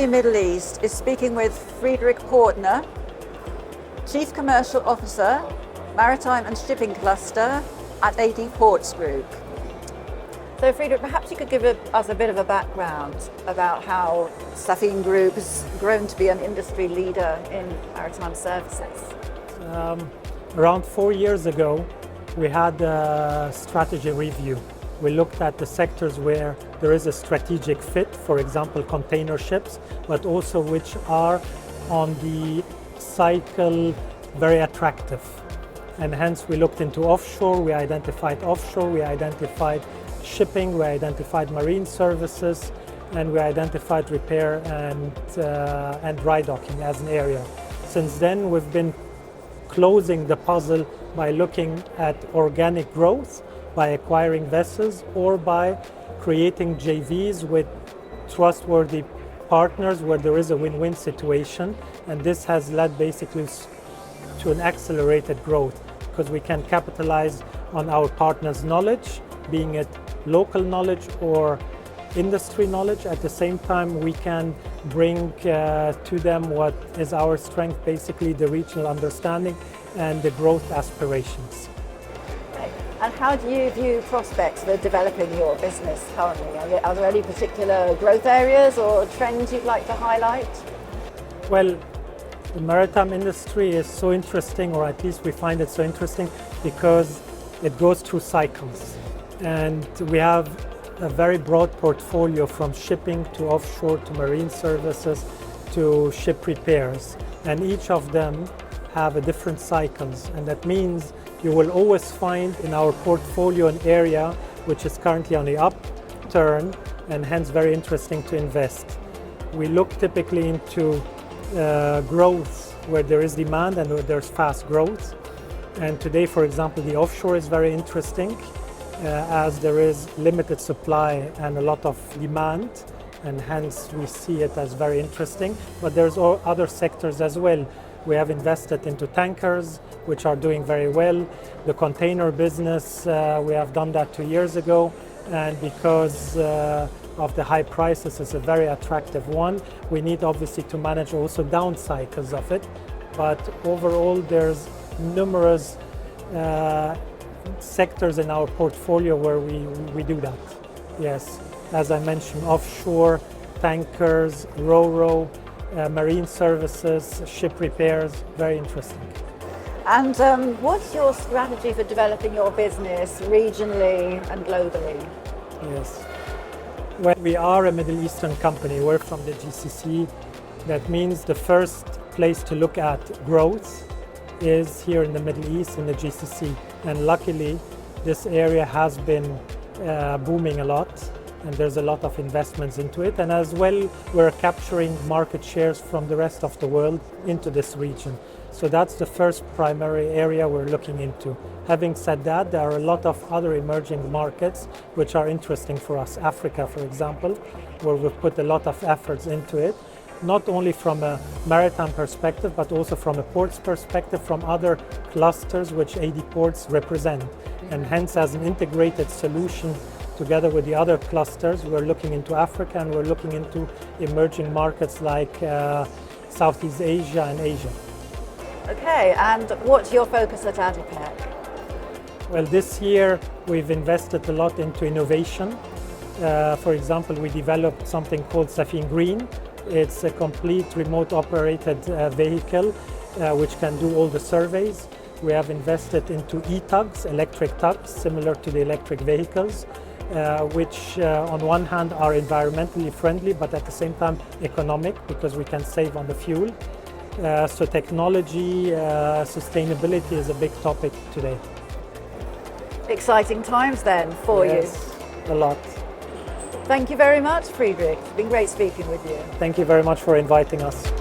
ADIPEC Middle East is speaking with Friedrich Portner, Chief Commercial Officer, Maritime and Shipping Cluster at AD Ports Group. So Friedrich, perhaps you could give us a bit of a background about how Safin Group has grown to be an industry leader in maritime services. Around 4 years ago, we had a strategy review. We looked at the sectors where there is a strategic fit, for example, container ships, but also which are on the cycle very attractive. And hence we looked into offshore, we identified shipping, we identified marine services, and we identified repair and dry docking as an area. Since then, we've been closing the puzzle by looking at organic growth, by acquiring vessels, or by creating JVs with trustworthy partners where there is a win-win situation. And this has led basically to an accelerated growth because we can capitalize on our partners' knowledge, being it local knowledge or industry knowledge. At the same time, we can bring to them what is our strength, basically the regional understanding and the growth aspirations. And how do you view prospects for developing your business currently? Are there any particular growth areas or trends you'd like to highlight? Well, the maritime industry is so interesting, or at least we find it so interesting, because it goes through cycles. And we have a very broad portfolio from shipping to offshore to marine services to ship repairs. And each of them have a different cycles. And that means you will always find in our portfolio an area which is currently on the upturn and hence very interesting to invest. We look typically into growth where there is demand and where there's fast growth. And today, for example, the offshore is very interesting as there is limited supply and a lot of demand, and hence we see it as very interesting. But there's other sectors as well. We have invested into tankers, which are doing very well. The container business, we have done that 2 years ago, and because of the high prices, it's a very attractive one. We need obviously to manage also down cycles of it, but overall there's numerous sectors in our portfolio where we do that. Yes, as I mentioned, offshore, tankers, ro-ro, marine services, ship repairs, very interesting. And what's your strategy for developing your business regionally and globally? Yes, well, we are a Middle Eastern company. We're from the GCC. That means the first place to look at growth is here in the Middle East, in the GCC. And luckily, this area has been booming a lot, and there's a lot of investments into it. And as well, we're capturing market shares from the rest of the world into this region. So that's the first primary area we're looking into. Having said that, there are a lot of other emerging markets which are interesting for us. Africa, for example, where we've put a lot of efforts into it, not only from a maritime perspective, but also from a ports perspective, from other clusters which AD Ports represent. And hence, as an integrated solution, together with the other clusters, we're looking into Africa and we're looking into emerging markets like Southeast Asia and Asia. Okay, and what's your focus at ADIPEC? Well, this year we've invested a lot into innovation. For example, we developed something called Safin Green. It's a complete remote operated vehicle which can do all the surveys. We have invested into e-tugs, electric tugs, similar to the electric vehicles, which on one hand are environmentally friendly, but at the same time economic, because we can save on the fuel. So technology, sustainability is a big topic today. Exciting times then for you. A lot. Thank you very much, Friedrich. It's been great speaking with you. Thank you very much for inviting us.